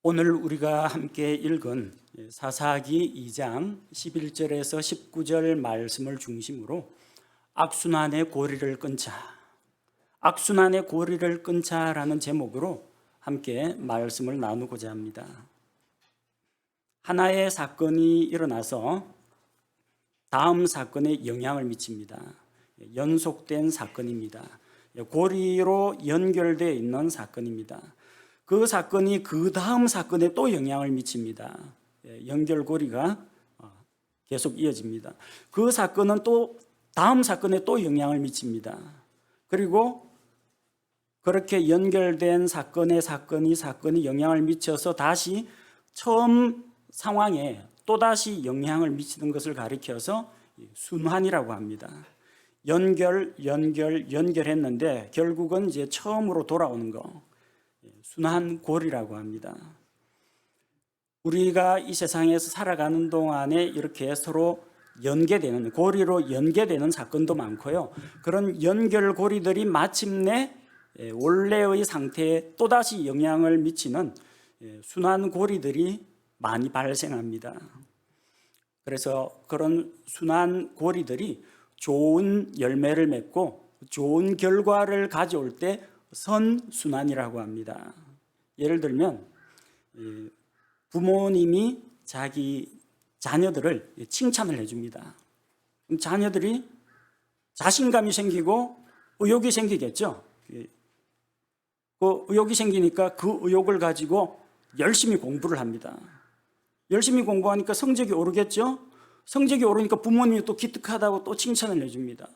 오늘 우리가 함께 읽은 사사기 2장 11절에서 19절 말씀을 중심으로 악순환의 고리를 끊자, 악순환의 고리를 끊자라는 제목으로 함께 말씀을 나누고자 합니다. 하나의 사건이 일어나서 다음 사건에 영향을 미칩니다. 연속된 사건입니다. 고리로 연결되어 있는 사건입니다. 그 사건이 그 다음 사건에 또 영향을 미칩니다. 연결고리가 계속 이어집니다. 그 사건은 또 다음 사건에 또 영향을 미칩니다. 그리고 그렇게 연결된 사건이 영향을 미쳐서 다시 처음 상황에 또다시 영향을 미치는 것을 가리켜서 순환이라고 합니다. 연결했는데 결국은 이제 처음으로 돌아오는 거, 순환고리라고 합니다. 우리가 이 세상에서 살아가는 동안에 이렇게 서로 연계되는, 고리로 연계되는 사건도 많고요. 그런 연결고리들이 마침내 원래의 상태에 또다시 영향을 미치는 순환고리들이 많이 발생합니다. 그래서 그런 순환고리들이 좋은 열매를 맺고 좋은 결과를 가져올 때 선순환이라고 합니다. 예를 들면 부모님이 자기 자녀들을 칭찬을 해줍니다. 그럼 자녀들이 자신감이 생기고 의욕이 생기겠죠. 그 의욕이 생기니까 그 의욕을 가지고 열심히 공부를 합니다. 열심히 공부하니까 성적이 오르겠죠. 성적이 오르니까 부모님이 또 기특하다고 또 칭찬을 해줍니다.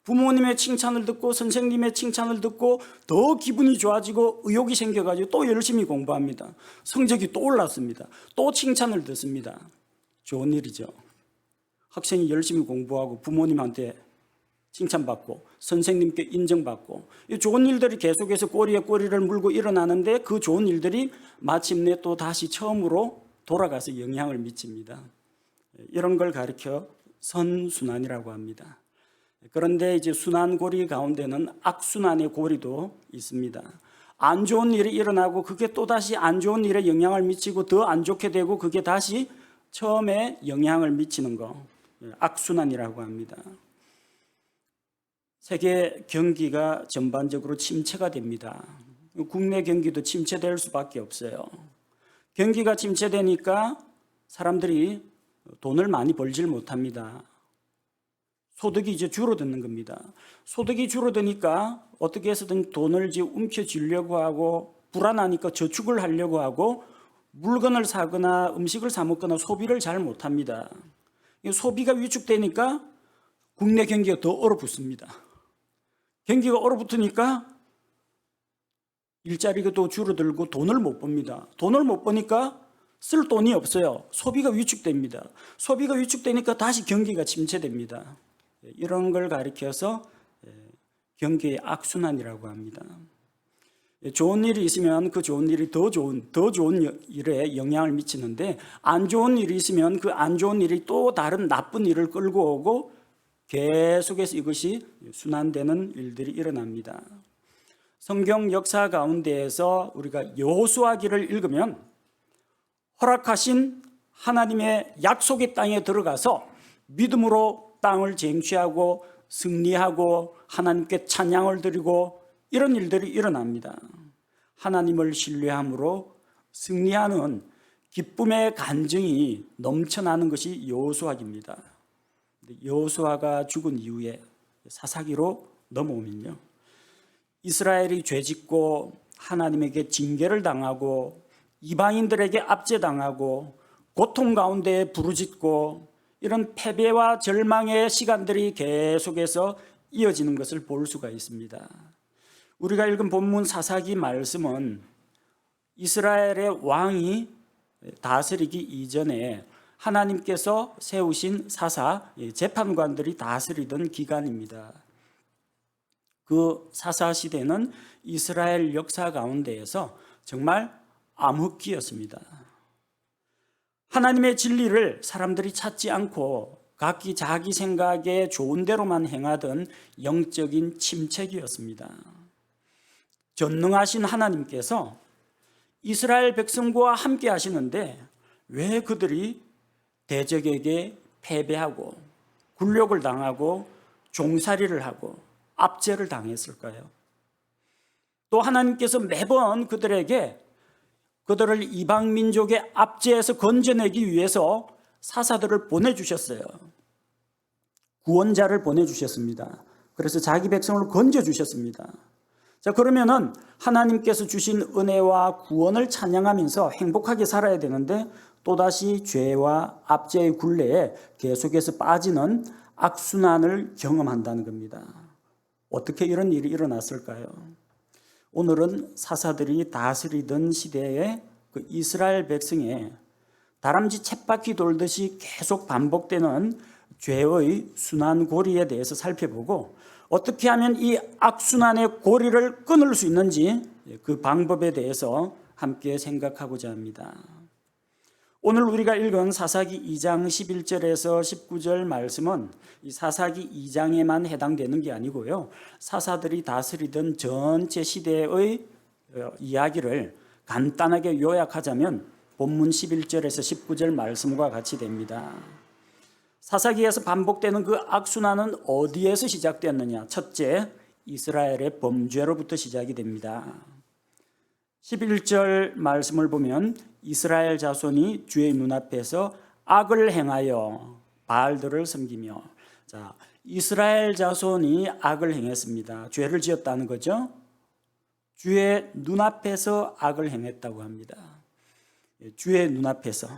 부모님의 칭찬을 듣고 선생님의 칭찬을 듣고 더 기분이 좋아지고 의욕이 생겨가지고 또 열심히 공부합니다. 성적이 또 올랐습니다. 또 칭찬을 듣습니다. 좋은 일이죠. 학생이 열심히 공부하고 부모님한테 칭찬받고 선생님께 인정받고 이 좋은 일들이 계속해서 꼬리에 꼬리를 물고 일어나는데 그 좋은 일들이 마침내 또 다시 처음으로 돌아가서 영향을 미칩니다. 이런 걸 가리켜 선순환이라고 합니다. 그런데 이제 순환고리 가운데는 악순환의 고리도 있습니다. 안 좋은 일이 일어나고 그게 또다시 안 좋은 일에 영향을 미치고 더 안 좋게 되고 그게 다시 처음에 영향을 미치는 거, 악순환이라고 합니다. 세계 경기가 전반적으로 침체가 됩니다. 국내 경기도 침체될 수밖에 없어요. 경기가 침체되니까 사람들이 돈을 많이 벌질 못합니다. 소득이 이제 줄어드는 겁니다. 소득이 줄어드니까 어떻게 해서든 돈을 이제 움켜쥐려고 하고 불안하니까 저축을 하려고 하고 물건을 사거나 음식을 사 먹거나 소비를 잘 못합니다. 소비가 위축되니까 국내 경기가 더 얼어붙습니다. 경기가 얼어붙으니까 일자리가 또 줄어들고 돈을 못 법니다. 돈을 못 버니까 쓸 돈이 없어요. 소비가 위축됩니다. 소비가 위축되니까 다시 경기가 침체됩니다. 이런 걸 가리켜서 경기의 악순환이라고 합니다. 좋은 일이 있으면 그 좋은 일이 더 좋은 일에 영향을 미치는데 안 좋은 일이 있으면 그 안 좋은 일이 또 다른 나쁜 일을 끌고 오고 계속해서 이것이 순환되는 일들이 일어납니다. 성경 역사 가운데에서 우리가 여호수아기를 읽으면 허락하신 하나님의 약속의 땅에 들어가서 믿음으로 땅을 쟁취하고 승리하고 하나님께 찬양을 드리고 이런 일들이 일어납니다. 하나님을 신뢰함으로 승리하는 기쁨의 간증이 넘쳐나는 것이 여호수아기입니다. 여호수아가 죽은 이후에 사사기로 넘어오면요, 이스라엘이 죄짓고 하나님에게 징계를 당하고 이방인들에게 압제당하고 고통 가운데 부르짖고 이런 패배와 절망의 시간들이 계속해서 이어지는 것을 볼 수가 있습니다. 우리가 읽은 본문 사사기 말씀은 이스라엘의 왕이 다스리기 이전에 하나님께서 세우신 사사, 재판관들이 다스리던 기간입니다. 그 사사 시대는 이스라엘 역사 가운데에서 정말 암흑기였습니다. 하나님의 진리를 사람들이 찾지 않고 각기 자기 생각에 좋은 대로만 행하던 영적인 침체기였습니다. 전능하신 하나님께서 이스라엘 백성과 함께 하시는데 왜 그들이 대적에게 패배하고 굴욕을 당하고 종살이를 하고 압제를 당했을까요? 또 하나님께서 매번 그들에게 그들을 이방 민족의 압제에서 건져내기 위해서 사사들을 보내주셨어요. 구원자를 보내주셨습니다. 그래서 자기 백성을 건져주셨습니다. 자, 그러면은 하나님께서 주신 은혜와 구원을 찬양하면서 행복하게 살아야 되는데 또다시 죄와 압제의 굴레에 계속해서 빠지는 악순환을 경험한다는 겁니다. 어떻게 이런 일이 일어났을까요? 오늘은 사사들이 다스리던 시대에 그 이스라엘 백성의 다람쥐 쳇바퀴 돌듯이 계속 반복되는 죄의 순환 고리에 대해서 살펴보고 어떻게 하면 이 악순환의 고리를 끊을 수 있는지 그 방법에 대해서 함께 생각하고자 합니다. 오늘 우리가 읽은 사사기 2장 11절에서 19절 말씀은 이 사사기 2장에만 해당되는 게 아니고요. 사사들이 다스리던 전체 시대의 이야기를 간단하게 요약하자면 본문 11절에서 19절 말씀과 같이 됩니다. 사사기에서 반복되는 그 악순환은 어디에서 시작되었느냐? 첫째, 이스라엘의 범죄로부터 시작이 됩니다. 11절 말씀을 보면 이스라엘 자손이 주의 눈앞에서 악을 행하여 바알들을 섬기며, 자, 이스라엘 자손이 악을 행했습니다. 죄를 지었다는 거죠. 주의 눈앞에서 악을 행했다고 합니다. 주의 눈앞에서.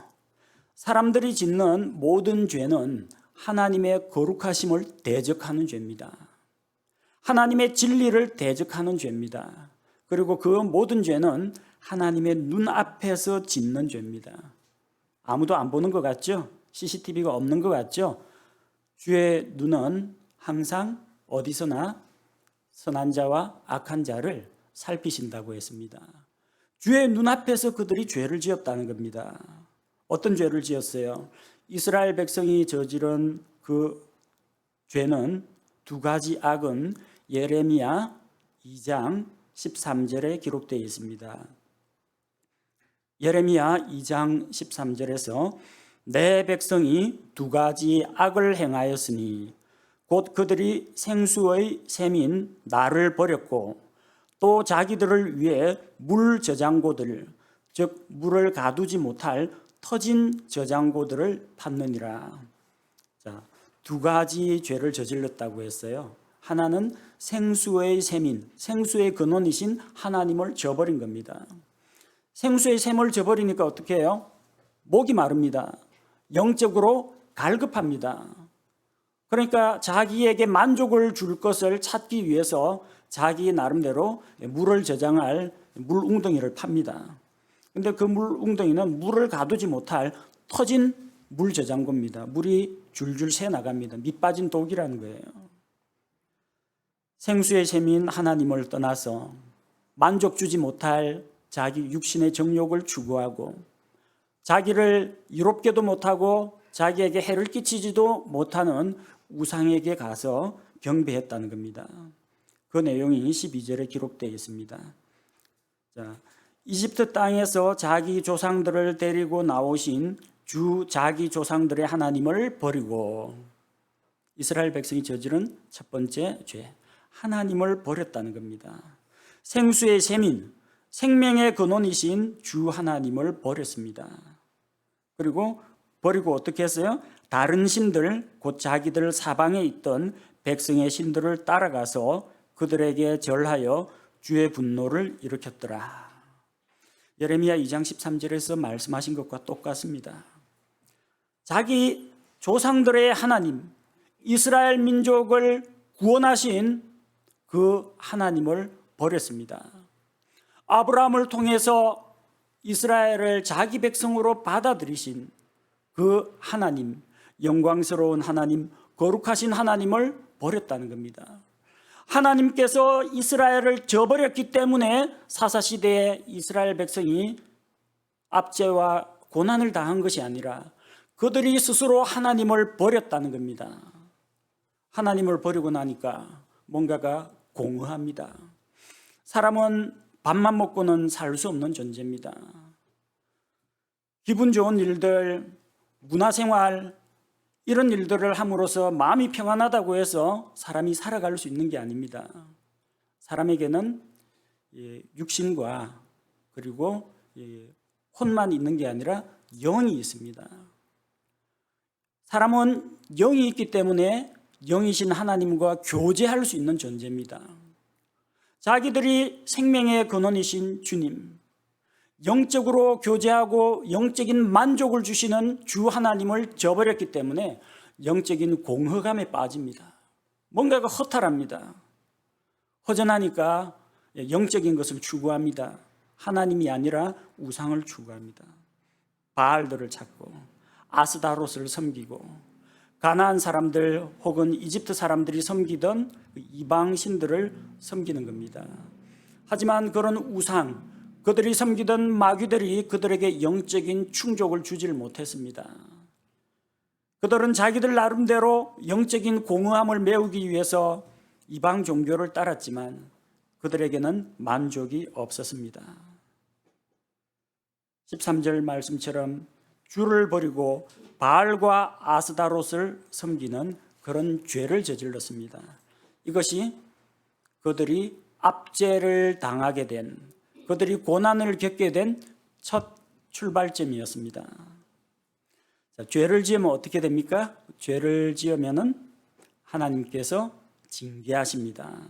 사람들이 짓는 모든 죄는 하나님의 거룩하심을 대적하는 죄입니다. 하나님의 진리를 대적하는 죄입니다. 그리고 그 모든 죄는 하나님의 눈앞에서 짓는 죄입니다. 아무도 안 보는 것 같죠? CCTV가 없는 것 같죠? 주의 눈은 항상 어디서나 선한 자와 악한 자를 살피신다고 했습니다. 주의 눈앞에서 그들이 죄를 지었다는 겁니다. 어떤 죄를 지었어요? 이스라엘 백성이 저지른 그 죄는 두 가지 악은 예레미야 2장 13절에 기록되어 있습니다. 예레미야 2장 13절에서 내 백성이 두 가지 악을 행하였으니 곧 그들이 생수의 샘인 나를 버렸고 또 자기들을 위해 물 저장고들, 즉 물을 가두지 못할 터진 저장고들을 팠느니라. 자, 두 가지 죄를 저질렀다고 했어요. 하나는 생수의 샘인, 생수의 근원이신 하나님을 저버린 겁니다. 생수의 샘을 저버리니까 어떻게 해요? 목이 마릅니다. 영적으로 갈급합니다. 그러니까 자기에게 만족을 줄 것을 찾기 위해서 자기 나름대로 물을 저장할 물 웅덩이를 팝니다. 근데 그 물 웅덩이는 물을 가두지 못할 터진 물 저장고입니다. 물이 줄줄 새 나갑니다. 밑 빠진 독이라는 거예요. 생수의 샘인 하나님을 떠나서 만족 주지 못할 자기 육신의 정욕을 추구하고 자기를 이롭게도 못하고 자기에게 해를 끼치지도 못하는 우상에게 가서 경배했다는 겁니다. 그 내용이 12절에 기록되어 있습니다. 자, 이집트 땅에서 자기 조상들을 데리고 나오신 주 자기 조상들의 하나님을 버리고 이스라엘 백성이 저지른 첫 번째 죄, 하나님을 버렸다는 겁니다. 생수의 샘인, 생명의 근원이신 주 하나님을 버렸습니다. 그리고 버리고 어떻게 했어요? 다른 신들, 곧 자기들 사방에 있던 백성의 신들을 따라가서 그들에게 절하여 주의 분노를 일으켰더라. 예레미야 2장 13절에서 말씀하신 것과 똑같습니다. 자기 조상들의 하나님, 이스라엘 민족을 구원하신 그 하나님을 버렸습니다. 아브라함을 통해서 이스라엘을 자기 백성으로 받아들이신 그 하나님, 영광스러운 하나님, 거룩하신 하나님을 버렸다는 겁니다. 하나님께서 이스라엘을 저버렸기 때문에 사사시대에 이스라엘 백성이 압제와 고난을 당한 것이 아니라 그들이 스스로 하나님을 버렸다는 겁니다. 하나님을 버리고 나니까 뭔가가 공허합니다. 사람은 밥만 먹고는 살 수 없는 존재입니다. 기분 좋은 일들, 문화생활, 이런 일들을 함으로써 마음이 평안하다고 해서 사람이 살아갈 수 있는 게 아닙니다. 사람에게는 육신과 그리고 혼만 있는 게 아니라 영이 있습니다. 사람은 영이 있기 때문에 영이신 하나님과 교제할 수 있는 존재입니다. 자기들이 생명의 근원이신 주님, 영적으로 교제하고 영적인 만족을 주시는 주 하나님을 저버렸기 때문에 영적인 공허감에 빠집니다. 뭔가가 허탈합니다. 허전하니까 영적인 것을 추구합니다. 하나님이 아니라 우상을 추구합니다. 바알들을 찾고 아스다롯을 섬기고 가나안 사람들 혹은 이집트 사람들이 섬기던 이방 신들을 섬기는 겁니다. 하지만 그런 우상, 그들이 섬기던 마귀들이 그들에게 영적인 충족을 주질 못했습니다. 그들은 자기들 나름대로 영적인 공허함을 메우기 위해서 이방 종교를 따랐지만 그들에게는 만족이 없었습니다. 13절 말씀처럼 주를 버리고 바알과 아스다롯을 섬기는 그런 죄를 저질렀습니다. 이것이 그들이 압제를 당하게 된, 그들이 고난을 겪게 된 첫 출발점이었습니다. 자, 죄를 지으면 어떻게 됩니까? 죄를 지으면은 하나님께서 징계하십니다.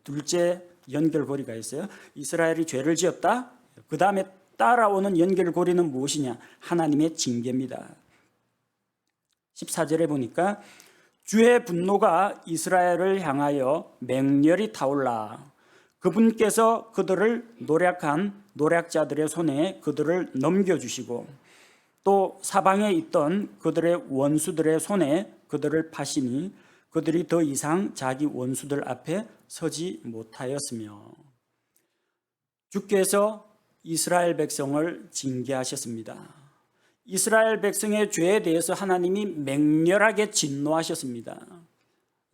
둘째 연결고리가 있어요. 이스라엘이 죄를 지었다. 그 다음에 따라오는 연결고리는 무엇이냐? 하나님의 징계입니다. 14절에 보니까 주의 분노가 이스라엘을 향하여 맹렬히 타올라 그분께서 그들을 노략한 노략자들의 손에 그들을 넘겨주시고 또 사방에 있던 그들의 원수들의 손에 그들을 파시니 그들이 더 이상 자기 원수들 앞에 서지 못하였으며 주께서 이스라엘 백성을 징계하셨습니다. 이스라엘 백성의 죄에 대해서 하나님이 맹렬하게 진노하셨습니다.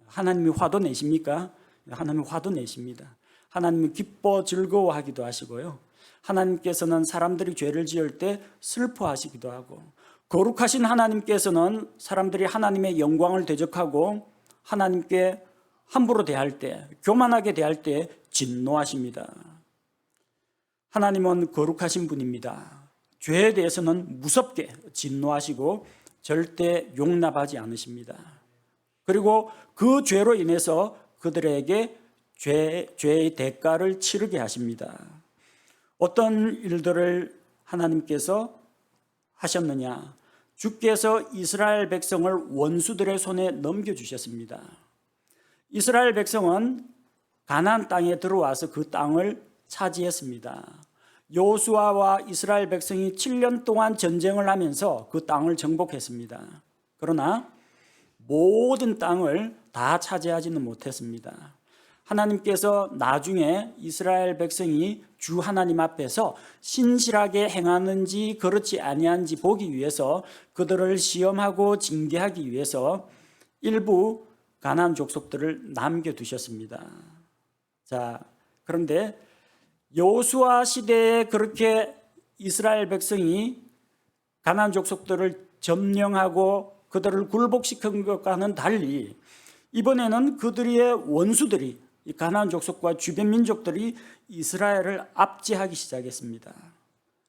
하나님이 화도 내십니까? 하나님이 화도 내십니다. 하나님이 기뻐 즐거워하기도 하시고요. 하나님께서는 사람들이 죄를 지을 때 슬퍼하시기도 하고 거룩하신 하나님께서는 사람들이 하나님의 영광을 대적하고 하나님께 함부로 대할 때, 교만하게 대할 때 진노하십니다. 하나님은 거룩하신 분입니다. 죄에 대해서는 무섭게 진노하시고 절대 용납하지 않으십니다. 그리고 그 죄로 인해서 그들에게 죄의 대가를 치르게 하십니다. 어떤 일들을 하나님께서 하셨느냐? 주께서 이스라엘 백성을 원수들의 손에 넘겨주셨습니다. 이스라엘 백성은 가나안 땅에 들어와서 그 땅을 차지했습니다. 여호수아와 이스라엘 백성이 7년 동안 전쟁을 하면서 그 땅을 정복했습니다. 그러나 모든 땅을 다 차지하지는 못했습니다. 하나님께서 나중에 이스라엘 백성이 주 하나님 앞에서 신실하게 행하는지 그렇지 아니한지 보기 위해서 그들을 시험하고 징계하기 위해서 일부 가나안 족속들을 남겨두셨습니다. 자, 그런데 여호수아 시대에 그렇게 이스라엘 백성이 가나안 족속들을 점령하고 그들을 굴복시킨 것과는 달리 이번에는 그들의 원수들이 이 가나안 족속과 주변 민족들이 이스라엘을 압제하기 시작했습니다.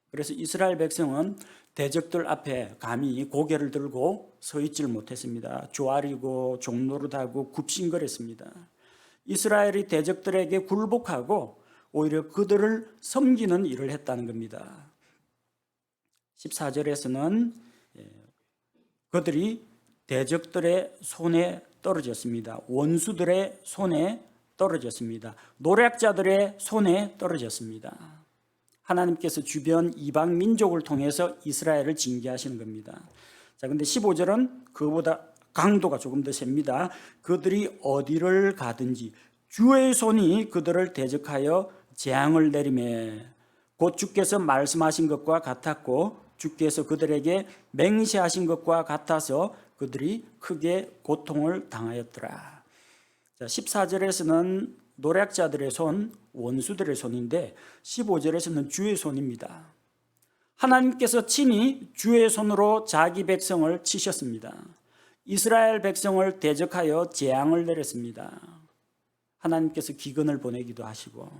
그래서 이스라엘 백성은 대적들 앞에 감히 고개를 들고 서 있질 못했습니다. 조아리고 종노릇하고 굽신거렸습니다. 이스라엘이 대적들에게 굴복하고 오히려 그들을 섬기는 일을 했다는 겁니다. 14절에서는 그들이 대적들의 손에 떨어졌습니다. 원수들의 손에 떨어졌습니다. 노략자들의 손에 떨어졌습니다. 하나님께서 주변 이방 민족을 통해서 이스라엘을 징계하시는 겁니다. 자, 근데 15절은 그보다 강도가 조금 더 셉니다. 그들이 어디를 가든지 주의 손이 그들을 대적하여 재앙을 내리매 곧 주께서 말씀하신 것과 같았고 주께서 그들에게 맹세하신 것과 같아서 그들이 크게 고통을 당하였더라. 자, 14절에서는 노략자들의 손, 원수들의 손인데 15절에서는 주의 손입니다. 하나님께서 친히 주의 손으로 자기 백성을 치셨습니다. 이스라엘 백성을 대적하여 재앙을 내렸습니다. 하나님께서 기근을 보내기도 하시고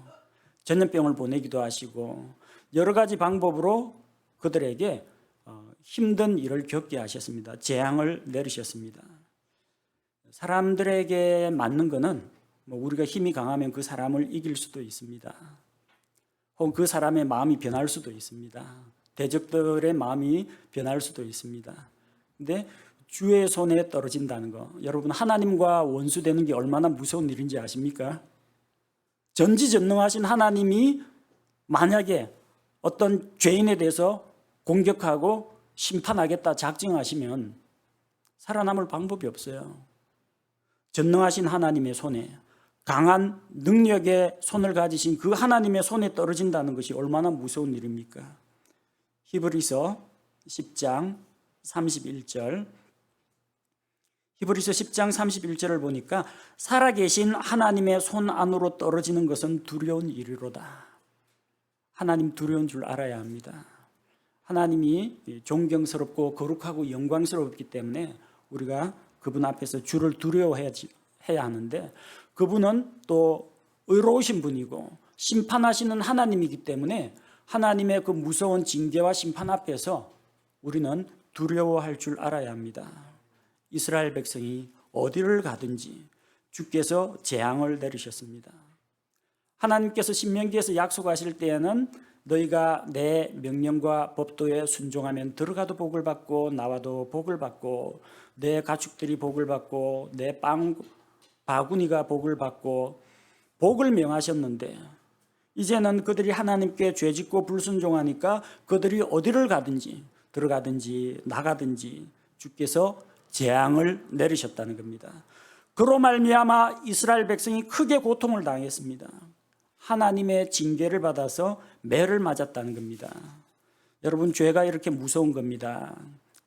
전염병을 보내기도 하시고 여러 가지 방법으로 그들에게 힘든 일을 겪게 하셨습니다. 재앙을 내리셨습니다. 사람들에게 맞는 것은 우리가 힘이 강하면 그 사람을 이길 수도 있습니다. 혹은 그 사람의 마음이 변할 수도 있습니다. 대적들의 마음이 변할 수도 있습니다. 근데 주의 손에 떨어진다는 거, 여러분 하나님과 원수되는 게 얼마나 무서운 일인지 아십니까? 전지전능하신 하나님이 만약에 어떤 죄인에 대해서 공격하고 심판하겠다 작정하시면 살아남을 방법이 없어요. 전능하신 하나님의 손에, 강한 능력의 손을 가지신 그 하나님의 손에 떨어진다는 것이 얼마나 무서운 일입니까? 히브리서 10장 31절, 히브리서 10장 31절을 보니까 살아계신 하나님의 손 안으로 떨어지는 것은 두려운 일이로다. 하나님 두려운 줄 알아야 합니다. 하나님이 존경스럽고 거룩하고 영광스럽기 때문에 우리가 그분 앞에서 주를 두려워해야 하는데, 그분은 또 의로우신 분이고 심판하시는 하나님이기 때문에 하나님의 그 무서운 징계와 심판 앞에서 우리는 두려워할 줄 알아야 합니다. 이스라엘 백성이 어디를 가든지 주께서 재앙을 내리셨습니다. 하나님께서 신명기에서 약속하실 때에는 너희가 내 명령과 법도에 순종하면 들어가도 복을 받고 나와도 복을 받고 내 가축들이 복을 받고 내 바구니가 복을 받고 복을 명하셨는데, 이제는 그들이 하나님께 죄짓고 불순종하니까 그들이 어디를 가든지 들어가든지 나가든지 주께서 재앙을 내리셨다는 겁니다. 그로 말미암아 이스라엘 백성이 크게 고통을 당했습니다. 하나님의 징계를 받아서 매를 맞았다는 겁니다. 여러분, 죄가 이렇게 무서운 겁니다.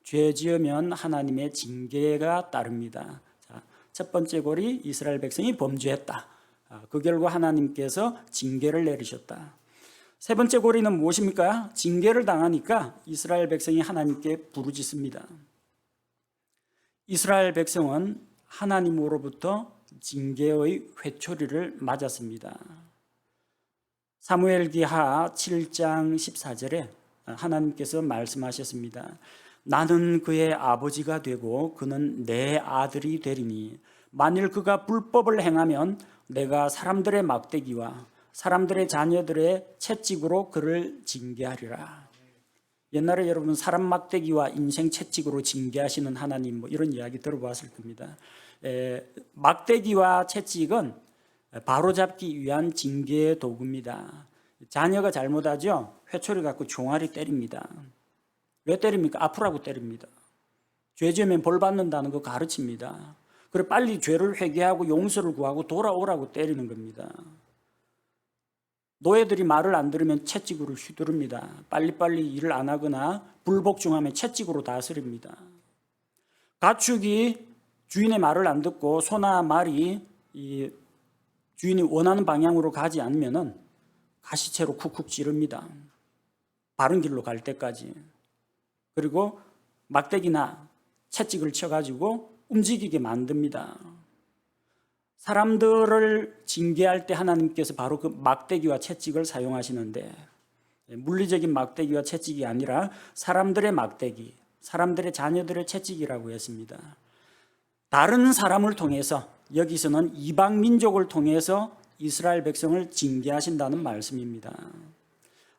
죄 지으면 하나님의 징계가 따릅니다. 자, 첫 번째 골이 이스라엘 백성이 범죄했다. 그 결과 하나님께서 징계를 내리셨다. 세 번째 고리는 무엇입니까? 징계를 당하니까 이스라엘 백성이 하나님께 부르짖습니다. 이스라엘 백성은 하나님으로부터 징계의 회초리를 맞았습니다. 사무엘기하 7장 14절에 하나님께서 말씀하셨습니다. 나는 그의 아버지가 되고 그는 내 아들이 되리니 만일 그가 불법을 행하면 내가 사람들의 막대기와 사람들의 자녀들의 채찍으로 그를 징계하리라. 옛날에 여러분 사람 막대기와 인생 채찍으로 징계하시는 하나님 이런 이야기 들어봤을 겁니다. 막대기와 채찍은 바로잡기 위한 징계의 도구입니다. 자녀가 잘못하죠? 회초리 갖고 종아리 때립니다. 왜 때립니까? 아프라고 때립니다. 죄 지으면 벌 받는다는 거 가르칩니다. 그리고 빨리 죄를 회개하고 용서를 구하고 돌아오라고 때리는 겁니다. 노예들이 말을 안 들으면 채찍으로 휘두릅니다. 빨리빨리 일을 안 하거나 불복종하면 채찍으로 다스립니다. 가축이 주인의 말을 안 듣고 소나 말이 주인이 원하는 방향으로 가지 않으면 가시채로 쿡쿡 찌릅니다. 바른 길로 갈 때까지. 그리고 막대기나 채찍을 쳐가지고 움직이게 만듭니다. 사람들을 징계할 때 하나님께서 바로 그 막대기와 채찍을 사용하시는데, 물리적인 막대기와 채찍이 아니라 사람들의 막대기, 사람들의 자녀들의 채찍이라고 했습니다. 다른 사람을 통해서, 여기서는 이방 민족을 통해서 이스라엘 백성을 징계하신다는 말씀입니다.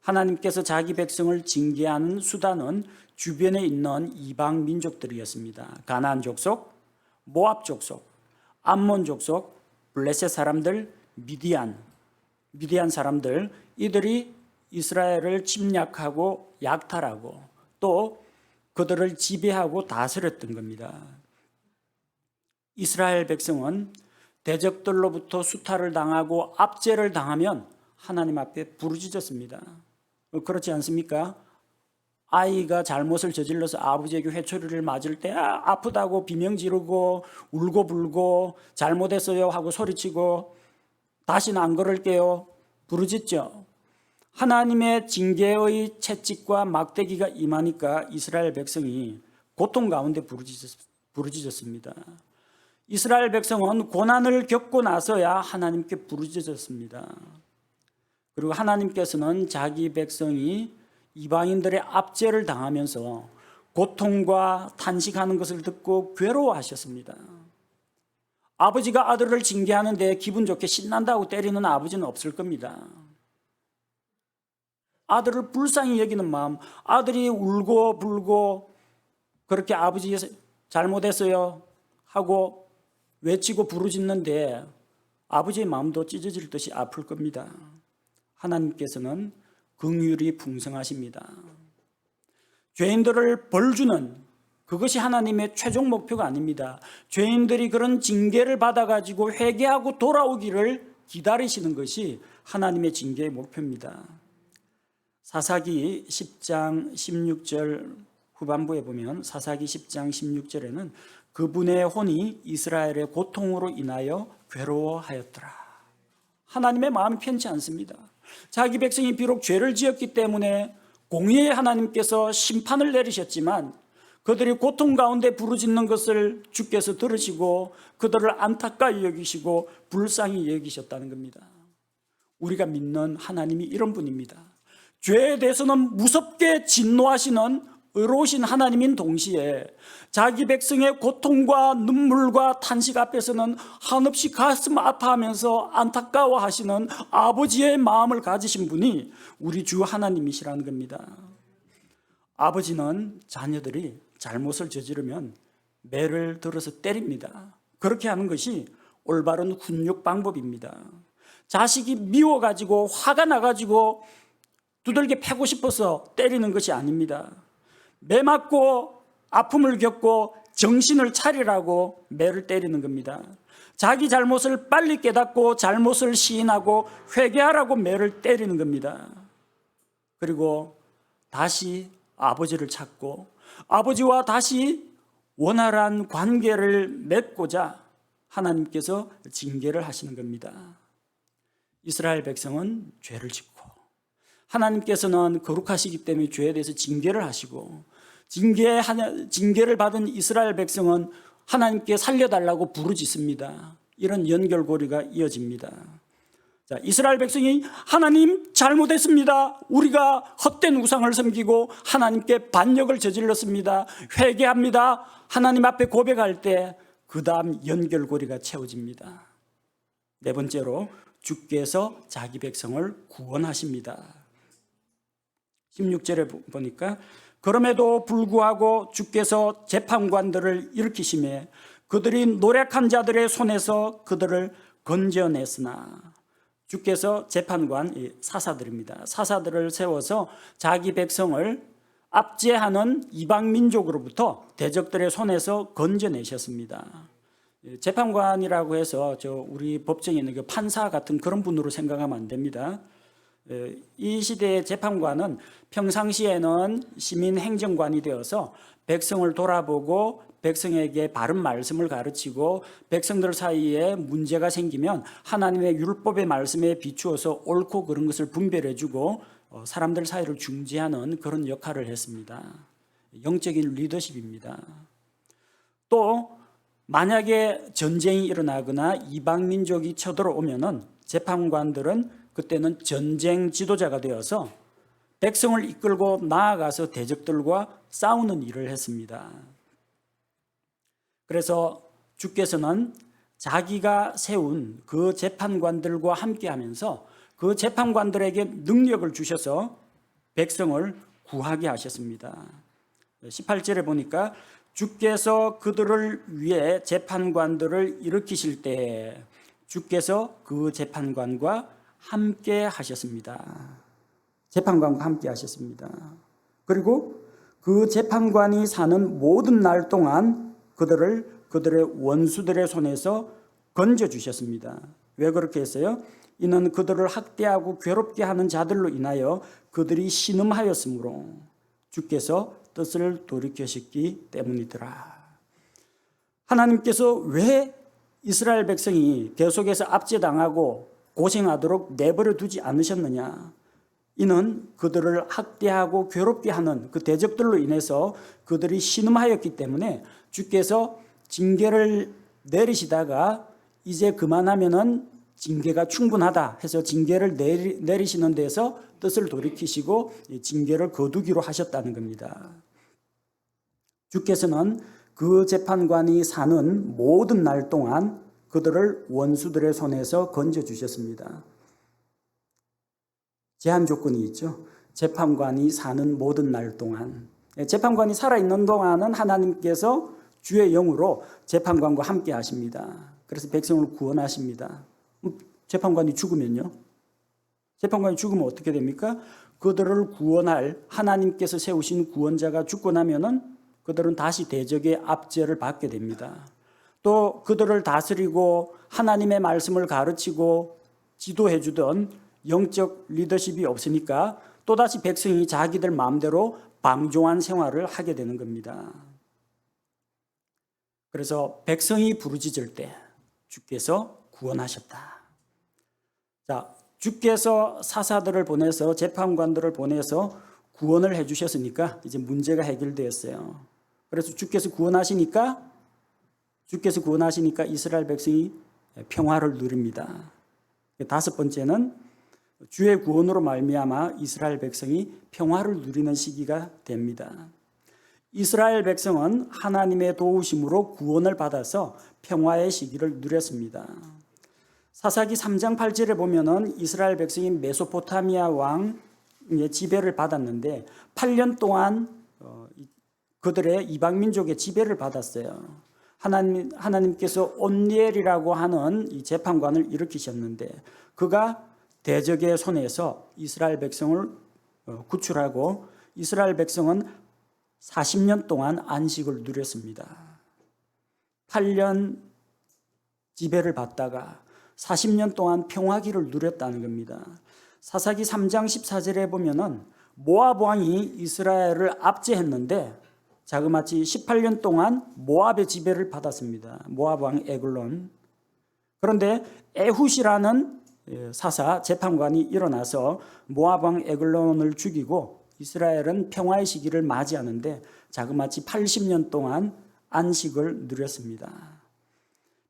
하나님께서 자기 백성을 징계하는 수단은 주변에 있는 이방 민족들이었습니다. 가나안 족속, 모압 족속, 암몬 족속, 블레셋 사람들, 미디안 사람들, 이들이 이스라엘을 침략하고 약탈하고 또 그들을 지배하고 다스렸던 겁니다. 이스라엘 백성은 대적들로부터 수탈을 당하고 압제를 당하면 하나님 앞에 부르짖었습니다. 그렇지 않습니까? 아이가 잘못을 저질러서 아버지에게 회초리를 맞을 때 아프다고 비명 지르고 울고 불고 잘못했어요 하고 소리치고 다시는 안 그럴게요, 부르짖죠. 하나님의 징계의 채찍과 막대기가 임하니까 이스라엘 백성이 고통 가운데 부르짖었습니다. 이스라엘 백성은 고난을 겪고 나서야 하나님께 부르짖었습니다. 그리고 하나님께서는 자기 백성이 이방인들의 압제를 당하면서 고통과 탄식하는 것을 듣고 괴로워하셨습니다. 아버지가 아들을 징계하는데 기분 좋게 신난다고 때리는 아버지는 없을 겁니다. 아들을 불쌍히 여기는 마음, 아들이 울고 불고 그렇게 아버지 잘못했어요 하고 외치고 부르짖는데 아버지의 마음도 찢어질 듯이 아플 겁니다. 하나님께서는 긍휼이 풍성하십니다. 죄인들을 벌주는 그것이 하나님의 최종 목표가 아닙니다. 죄인들이 그런 징계를 받아가지고 회개하고 돌아오기를 기다리시는 것이 하나님의 징계의 목표입니다. 사사기 10장 16절 후반부에 보면 사사기 10장 16절에는 그분의 혼이 이스라엘의 고통으로 인하여 괴로워하였더라. 하나님의 마음이 편치 않습니다. 자기 백성이 비록 죄를 지었기 때문에 공의의 하나님께서 심판을 내리셨지만 그들이 고통 가운데 부르짖는 것을 주께서 들으시고 그들을 안타까이 여기시고 불쌍히 여기셨다는 겁니다. 우리가 믿는 하나님이 이런 분입니다. 죄에 대해서는 무섭게 진노하시는 의로우신 하나님인 동시에 자기 백성의 고통과 눈물과 탄식 앞에서는 한없이 가슴 아파하면서 안타까워하시는 아버지의 마음을 가지신 분이 우리 주 하나님이시라는 겁니다. 아버지는 자녀들이 잘못을 저지르면 매를 들어서 때립니다. 그렇게 하는 것이 올바른 훈육 방법입니다. 자식이 미워가지고 화가 나가지고 두들겨 패고 싶어서 때리는 것이 아닙니다. 매 맞고 아픔을 겪고 정신을 차리라고 매를 때리는 겁니다. 자기 잘못을 빨리 깨닫고 잘못을 시인하고 회개하라고 매를 때리는 겁니다. 그리고 다시 아버지를 찾고 아버지와 다시 원활한 관계를 맺고자 하나님께서 징계를 하시는 겁니다. 이스라엘 백성은 죄를 짓고 하나님께서는 거룩하시기 때문에 죄에 대해서 징계를 하시고 징계를 받은 이스라엘 백성은 하나님께 살려달라고 부르짖습니다. 이런 연결고리가 이어집니다. 자, 이스라엘 백성이 하나님 잘못했습니다. 우리가 헛된 우상을 섬기고 하나님께 반역을 저질렀습니다. 회개합니다. 하나님 앞에 고백할 때 그 다음 연결고리가 채워집니다. 네 번째로 주께서 자기 백성을 구원하십니다. 16절에 보니까 그럼에도 불구하고 주께서 재판관들을 일으키시매 그들이 노력한 자들의 손에서 그들을 건져냈으나 주께서 재판관 사사들입니다. 사사들을 세워서 자기 백성을 압제하는 이방 민족으로부터 대적들의 손에서 건져내셨습니다. 재판관이라고 해서 우리 법정에 있는 그 판사 같은 그런 분으로 생각하면 안 됩니다. 이 시대의 재판관은 평상시에는 시민 행정관이 되어서 백성을 돌아보고 백성에게 바른 말씀을 가르치고 백성들 사이에 문제가 생기면 하나님의 율법의 말씀에 비추어서 옳고 그른 것을 분별해주고 사람들 사이를 중재하는 그런 역할을 했습니다. 영적인 리더십입니다. 또 만약에 전쟁이 일어나거나 이방 민족이 쳐들어오면은 재판관들은 그때는 전쟁 지도자가 되어서 백성을 이끌고 나아가서 대적들과 싸우는 일을 했습니다. 그래서 주께서는 자기가 세운 그 재판관들과 함께 하면서 그 재판관들에게 능력을 주셔서 백성을 구하게 하셨습니다. 18절에 보니까 주께서 그들을 위해 재판관들을 일으키실 때 주께서 그 재판관과 함께 하셨습니다. 재판관과 함께 하셨습니다. 그리고 그 재판관이 사는 모든 날 동안 그들의 원수들의 손에서 건져주셨습니다. 왜 그렇게 했어요? 이는 그들을 학대하고 괴롭게 하는 자들로 인하여 그들이 신음하였으므로 주께서 뜻을 돌이키셨기 때문이더라. 하나님께서 왜 이스라엘 백성이 계속해서 압제당하고 고생하도록 내버려 두지 않으셨느냐? 이는 그들을 학대하고 괴롭게 하는 그 대적들로 인해서 그들이 신음하였기 때문에 주께서 징계를 내리시다가 이제 그만하면은 징계가 충분하다 해서 징계를 내리시는 데서 뜻을 돌이키시고 징계를 거두기로 하셨다는 겁니다. 주께서는 그 재판관이 사는 모든 날 동안 그들을 원수들의 손에서 건져주셨습니다. 제한 조건이 있죠. 재판관이 사는 모든 날 동안. 재판관이 살아있는 동안은 하나님께서 주의 영으로 재판관과 함께 하십니다. 그래서 백성을 구원하십니다. 재판관이 죽으면요? 재판관이 죽으면 어떻게 됩니까? 그들을 구원할 하나님께서 세우신 구원자가 죽고 나면은 그들은 다시 대적의 압제를 받게 됩니다. 또 그들을 다스리고 하나님의 말씀을 가르치고 지도해 주던 영적 리더십이 없으니까 또다시 백성이 자기들 마음대로 방종한 생활을 하게 되는 겁니다. 그래서 백성이 부르짖을 때 주께서 구원하셨다. 자, 주께서 사사들을 보내서 재판관들을 보내서 구원을 해 주셨으니까 이제 문제가 해결되었어요. 그래서 주께서 구원하시니까 이스라엘 백성이 평화를 누립니다. 다섯 번째는 주의 구원으로 말미암아 이스라엘 백성이 평화를 누리는 시기가 됩니다. 이스라엘 백성은 하나님의 도우심으로 구원을 받아서 평화의 시기를 누렸습니다. 사사기 3장 8절에 보면은 이스라엘 백성이 메소포타미아 왕의 지배를 받았는데 8년 동안 그들의 이방 민족의 지배를 받았어요. 하나님께서 온니엘이라고 하는 이 재판관을 일으키셨는데 그가 대적의 손에서 이스라엘 백성을 구출하고 이스라엘 백성은 40년 동안 안식을 누렸습니다. 8년 지배를 받다가 40년 동안 평화기를 누렸다는 겁니다. 사사기 3장 14절에 보면은 모압 왕이 이스라엘을 압제했는데 자그마치 18년 동안 모압의 지배를 받았습니다. 모압 왕 에글론. 그런데 에훗이라는 사사 재판관이 일어나서 모압 왕 에글론을 죽이고 이스라엘은 평화의 시기를 맞이하는데 자그마치 80년 동안 안식을 누렸습니다.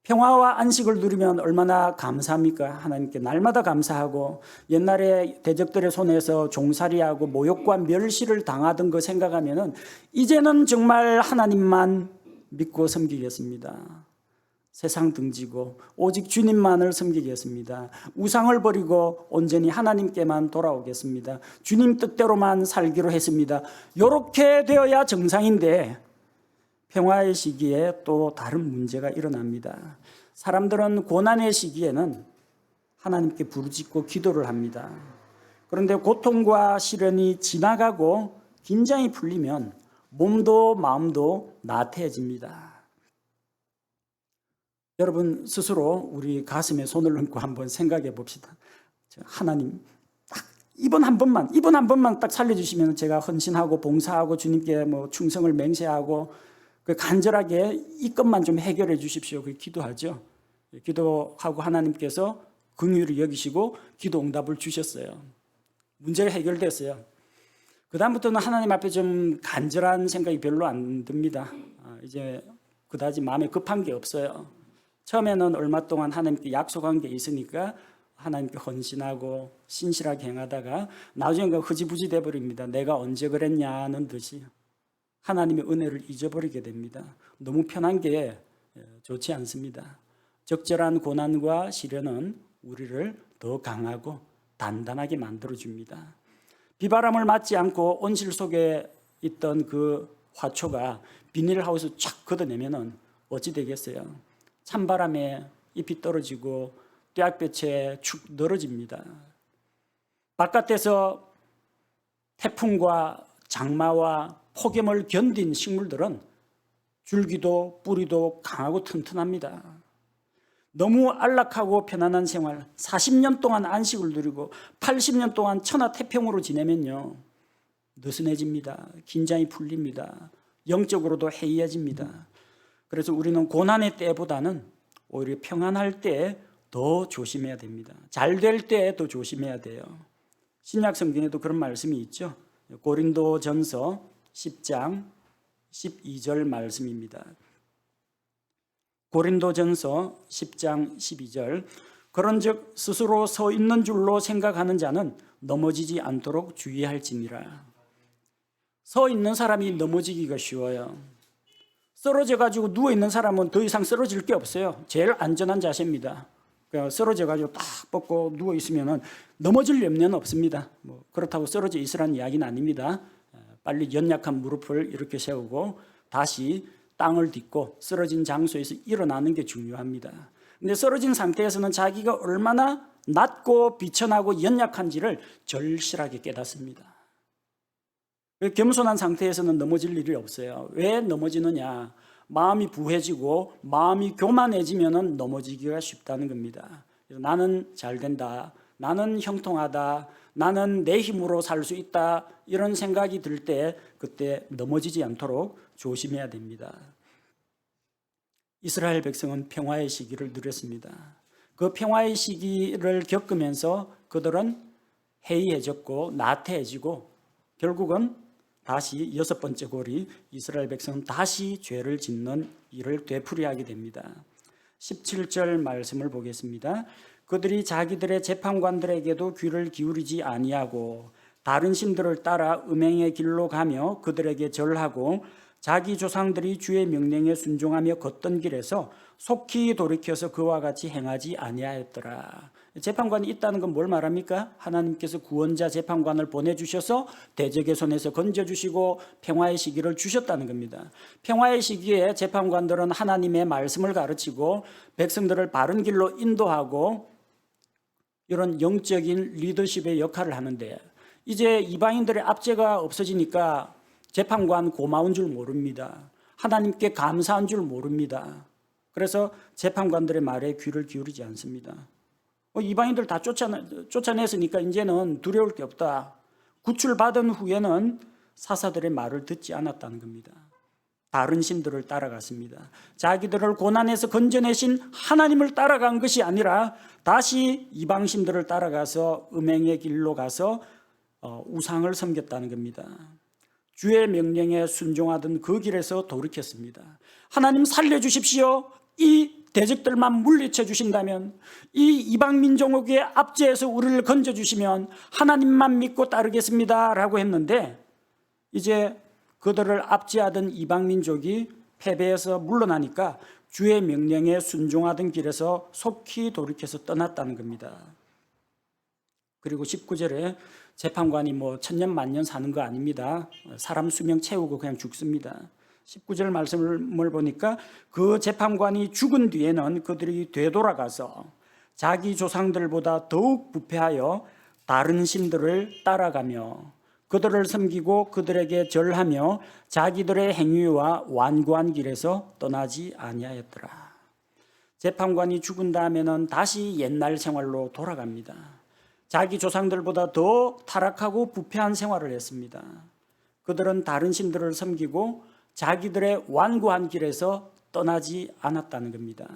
평화와 안식을 누리면 얼마나 감사합니까? 하나님께 날마다 감사하고 옛날에 대적들의 손에서 종살이하고 모욕과 멸시를 당하던 거 생각하면은 이제는 정말 하나님만 믿고 섬기겠습니다. 세상 등지고 오직 주님만을 섬기겠습니다. 우상을 버리고 온전히 하나님께만 돌아오겠습니다. 주님 뜻대로만 살기로 했습니다. 이렇게 되어야 정상인데 평화의 시기에 또 다른 문제가 일어납니다. 사람들은 고난의 시기에는 하나님께 부르짖고 기도를 합니다. 그런데 고통과 시련이 지나가고 긴장이 풀리면 몸도 마음도 나태해집니다. 여러분 스스로 우리 가슴에 손을 얹고 한번 생각해 봅시다. 하나님 딱 이번 한 번만 딱 살려주시면 제가 헌신하고 봉사하고 주님께 충성을 맹세하고 간절하게 이 것만 좀 해결해 주십시오. 기도하죠. 기도하고 하나님께서 긍휼히 여기시고 기도 응답을 주셨어요. 문제가 해결됐어요. 그 다음부터는 하나님 앞에 좀 간절한 생각이 별로 안 듭니다. 이제 그다지 마음에 급한 게 없어요. 처음에는 얼마 동안 하나님께 약속한 게 있으니까 하나님께 헌신하고 신실하게 행하다가 나중에 흐지부지 돼버립니다. 내가 언제 그랬냐는 듯이 하나님의 은혜를 잊어버리게 됩니다. 너무 편한 게 좋지 않습니다. 적절한 고난과 시련은 우리를 더 강하고 단단하게 만들어줍니다. 비바람을 맞지 않고 온실 속에 있던 그 화초가 비닐하우스 쫙 걷어내면 어찌 되겠어요? 찬바람에 잎이 떨어지고 뙤약볕에 축 늘어집니다. 바깥에서 태풍과 장마와 폭염을 견딘 식물들은 줄기도 뿌리도 강하고 튼튼합니다. 너무 안락하고 편안한 생활, 40년 동안 안식을 누리고 80년 동안 천하태평으로 지내면요 느슨해집니다. 긴장이 풀립니다. 영적으로도 해이해집니다. 그래서 우리는 고난의 때보다는 오히려 평안할 때 더 조심해야 됩니다. 잘 될 때 더 조심해야 돼요. 신약 성경에도 그런 말씀이 있죠. 고린도전서 10장 12절 말씀입니다. 고린도전서 10장 12절 그런즉 스스로 서 있는 줄로 생각하는 자는 넘어지지 않도록 주의할지니라. 서 있는 사람이 넘어지기가 쉬워요. 쓰러져 가지고 누워 있는 사람은 더 이상 쓰러질 게 없어요. 제일 안전한 자세입니다. 그러니까 쓰러져 가지고 딱 뻗고 누워 있으면은 넘어질 염려는 없습니다. 그렇다고 쓰러져 있으라는 이야기는 아닙니다. 빨리 연약한 무릎을 이렇게 세우고 다시 땅을 딛고 쓰러진 장소에서 일어나는 게 중요합니다. 근데 쓰러진 상태에서는 자기가 얼마나 낮고 비천하고 연약한지를 절실하게 깨닫습니다. 겸손한 상태에서는 넘어질 일이 없어요. 왜 넘어지느냐? 마음이 부해지고 마음이 교만해지면 넘어지기가 쉽다는 겁니다. 나는 잘 된다, 나는 형통하다, 나는 내 힘으로 살 수 있다, 이런 생각이 들 때 그때 넘어지지 않도록 조심해야 됩니다. 이스라엘 백성은 평화의 시기를 누렸습니다. 그 평화의 시기를 겪으면서 그들은 해이해졌고 나태해지고 결국은 다시 여섯 번째 고리, 이스라엘 백성은 다시 죄를 짓는 일을 되풀이하게 됩니다. 17절 말씀을 보겠습니다. 그들이 자기들의 재판관들에게도 귀를 기울이지 아니하고 다른 신들을 따라 음행의 길로 가며 그들에게 절하고 자기 조상들이 주의 명령에 순종하며 걷던 길에서 속히 돌이켜서 그와 같이 행하지 아니하였더라. 재판관이 있다는 건 뭘 말합니까? 하나님께서 구원자 재판관을 보내주셔서 대적의 손에서 건져주시고 평화의 시기를 주셨다는 겁니다. 평화의 시기에 재판관들은 하나님의 말씀을 가르치고 백성들을 바른 길로 인도하고 이런 영적인 리더십의 역할을 하는데 이제 이방인들의 압제가 없어지니까 재판관 고마운 줄 모릅니다. 하나님께 감사한 줄 모릅니다. 그래서 재판관들의 말에 귀를 기울이지 않습니다. 이방인들 다 쫓아냈으니까 이제는 두려울 게 없다. 구출받은 후에는 사사들의 말을 듣지 않았다는 겁니다. 다른 신들을 따라갔습니다. 자기들을 고난에서 건져내신 하나님을 따라간 것이 아니라 다시 이방 신들을 따라가서 음행의 길로 가서 우상을 섬겼다는 겁니다. 주의 명령에 순종하던 그 길에서 돌이켰습니다. 하나님 살려주십시오. 이 대적들만 물리쳐 주신다면, 이 이방 민족의 압제에서 우리를 건져주시면 하나님만 믿고 따르겠습니다 라고 했는데 이제 그들을 압제하던 이방 민족이 패배해서 물러나니까 주의 명령에 순종하던 길에서 속히 돌이켜서 떠났다는 겁니다. 그리고 19절에 재판관이 천년 만년 사는 거 아닙니다. 사람 수명 채우고 그냥 죽습니다. 19절 말씀을 보니까 그 재판관이 죽은 뒤에는 그들이 되돌아가서 자기 조상들보다 더욱 부패하여 다른 신들을 따라가며 그들을 섬기고 그들에게 절하며 자기들의 행위와 완고한 길에서 떠나지 아니하였더라. 재판관이 죽은 다음에는 다시 옛날 생활로 돌아갑니다. 자기 조상들보다 더 타락하고 부패한 생활을 했습니다. 그들은 다른 신들을 섬기고 자기들의 완고한 길에서 떠나지 않았다는 겁니다.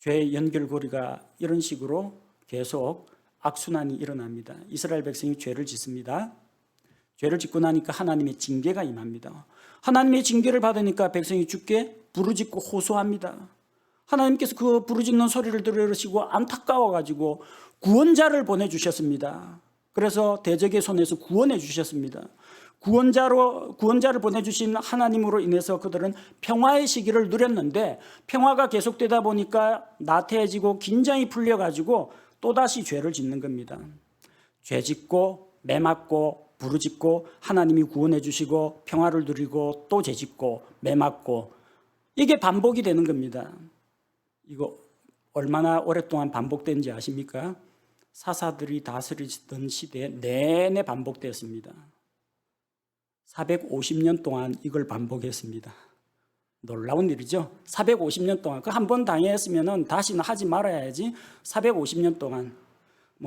죄의 연결고리가 이런 식으로 계속 악순환이 일어납니다. 이스라엘 백성이 죄를 짓습니다. 죄를 짓고 나니까 하나님의 징계가 임합니다. 하나님의 징계를 받으니까 백성이 주께 부르짖고 호소합니다. 하나님께서 그 부르짖는 소리를 들으시고 안타까워가지고 구원자를 보내주셨습니다. 그래서 대적의 손에서 구원해 주셨습니다. 구원자를 보내주신 하나님으로 인해서 그들은 평화의 시기를 누렸는데 평화가 계속되다 보니까 나태해지고 긴장이 풀려가지고 또다시 죄를 짓는 겁니다. 죄 짓고 매맞고 부르짖고 하나님이 구원해 주시고 평화를 누리고 또 죄 짓고 매맞고 이게 반복이 되는 겁니다. 이거 얼마나 오랫동안 반복된지 아십니까? 사사들이 다스리던 시대 내내 반복되었습니다. 450년 동안 이걸 반복했습니다. 놀라운 일이죠. 450년 동안 그 한 번 당했으면 다시는 하지 말아야지. 450년 동안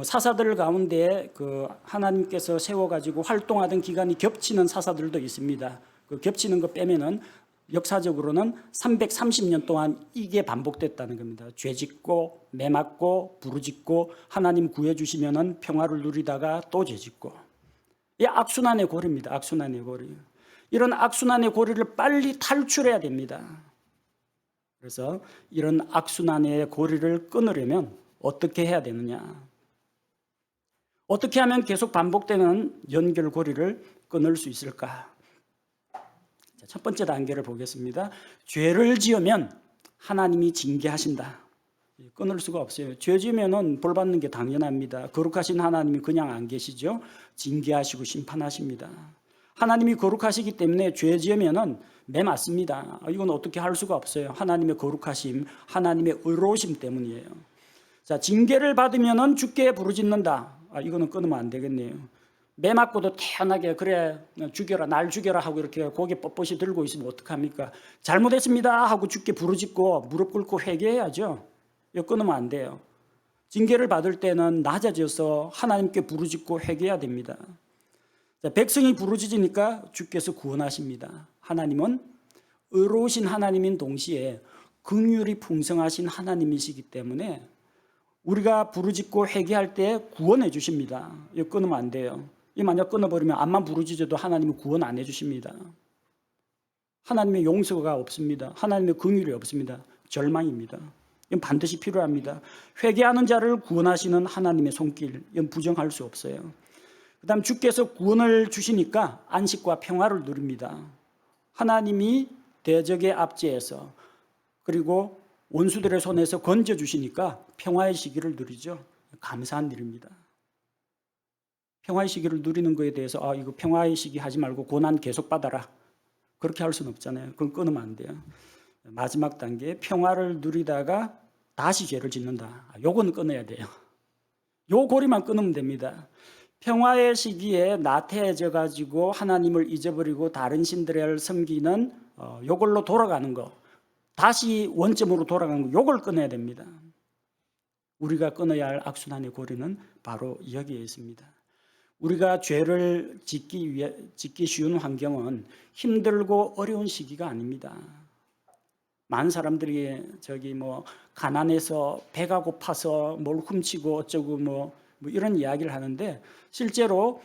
사사들 가운데 그 하나님께서 세워가지고 활동하던 기간이 겹치는 사사들도 있습니다. 그 겹치는 거 빼면은 역사적으로는 330년 동안 이게 반복됐다는 겁니다. 죄짓고 매맞고 부르짖고 하나님 구해주시면 평화를 누리다가 또 죄짓고. 이 악순환의 고리입니다. 악순환의 고리. 이런 악순환의 고리를 빨리 탈출해야 됩니다. 그래서 이런 악순환의 고리를 끊으려면 어떻게 해야 되느냐? 어떻게 하면 계속 반복되는 연결고리를 끊을 수 있을까? 첫 번째 단계를 보겠습니다. 죄를 지으면 하나님이 징계하신다. 끊을 수가 없어요. 죄 지으면 벌 받는 게 당연합니다. 거룩하신 하나님이 그냥 안 계시죠. 징계하시고 심판하십니다. 하나님이 거룩하시기 때문에 죄 지으면 매맞습니다. 이건 어떻게 할 수가 없어요. 하나님의 거룩하심, 하나님의 의로우심 때문이에요. 자, 징계를 받으면 주께 부르짖는다. 이거는 끊으면 안 되겠네요. 매 맞고도 태연하게 그래 죽여라 날 죽여라 하고 이렇게 고개 뻣뻣이 들고 있으면 어떡합니까? 잘못했습니다 하고 주께 부르짖고 무릎 꿇고 회개해야죠. 이거 끊으면 안 돼요. 징계를 받을 때는 낮아져서 하나님께 부르짖고 회개해야 됩니다. 자, 백성이 부르짖으니까 주께서 구원하십니다. 하나님은 의로우신 하나님인 동시에 긍휼이 풍성하신 하나님이시기 때문에 우리가 부르짖고 회개할 때 구원해 주십니다. 이거 끊으면 안 돼요. 이 만약 끊어버리면 암만 부르짖어도 하나님은 구원 안 해주십니다. 하나님의 용서가 없습니다. 하나님의 긍휼이 없습니다. 절망입니다. 이건 반드시 필요합니다. 회개하는 자를 구원하시는 하나님의 손길, 이건 부정할 수 없어요. 그 다음 주께서 구원을 주시니까 안식과 평화를 누립니다. 하나님이 대적의 압제에서 그리고 원수들의 손에서 건져주시니까 평화의 시기를 누리죠. 감사한 일입니다. 평화의 시기를 누리는 것에 대해서 이거 평화의 시기 하지 말고 고난 계속 받아라. 그렇게 할 수는 없잖아요. 그건 끊으면 안 돼요. 마지막 단계 평화를 누리다가 다시 죄를 짓는다. 요건 끊어야 돼요. 요 고리만 끊으면 됩니다. 평화의 시기에 나태해져 가지고 하나님을 잊어버리고 다른 신들을 섬기는 요걸로 돌아가는 거. 다시 원점으로 돌아가는 거. 요걸 끊어야 됩니다. 우리가 끊어야 할 악순환의 고리는 바로 여기에 있습니다. 우리가 죄를 짓기 쉬운 환경은 힘들고 어려운 시기가 아닙니다. 많은 사람들이 가난해서 배가 고파서 뭘 훔치고 어쩌고 뭐 이런 이야기를 하는데 실제로